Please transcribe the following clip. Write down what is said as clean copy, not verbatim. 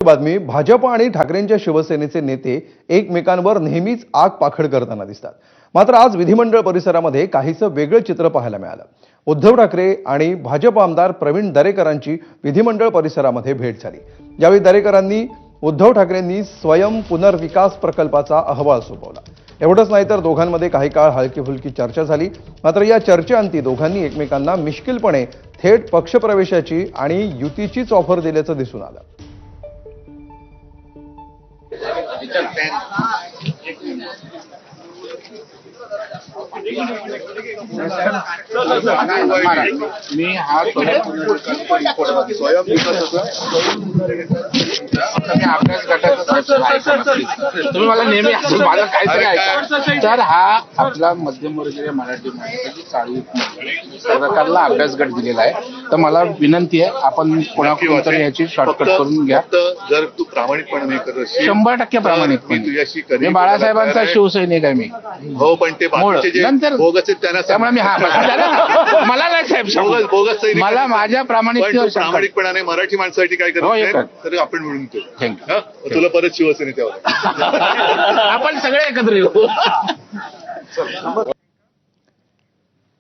बातमी भाजप आणि ठाकरेंच्या शिवसेनेचे नेते एकमेकांवर नेहमीच आग पाखड करताना दिसतात। मात्र आज विधिमंडळ परिसरामध्ये काहीसं वेगळं चित्र पाहायला मिळालं। उद्धव ठाकरे आणि भाजप आमदार प्रवीण दरेकरांची विधिमंडळ परिसरामध्ये भेट झाली। यावेळी दरेकरांनी उद्धव ठाकरेंनी स्वयं पुनर्विकास प्रकल्पाचा अहवाल सोपवला। एवढंच नाही तर दोघांमध्ये काही काळ हलकी-फुलकी चर्चा झाली। मात्र या चर्चेअंती दोघांनी एकमेकांना मिश्किलपणे थेट पक्षप्रवेशाची आणि युतीचीच ऑफर दिल्याचं दिसून आलं। मी हा अभ्यास गटाचा तुम्ही मला नेहमी माझं काहीतरी ऐका। तर हा आपला मध्यमवर्गीय मराठी माणसाची चाळी प्रकारला अभ्यास गट दिलेला आहे। तर मला विनंती आहे आपण कोणाकोणातरी याची शॉर्टकट करून घ्या। जर तू प्रामाणिकपणे करत 100% प्रामाणिक मी बाळासाहेबांचा शिवसैनिक आहे मी। हो पण ते बाकीचे जे नंतर बोगस आहेत त्यांना त्यामुळे मी मला नाही साहेब बोगस सैनिक मला माझ्या प्रामाणिकपणाने मराठी माणसासाठी काय करत तर आपण मिळून तुला परत शिवसेनेत यावं आपण सगळे एकत्र येऊ।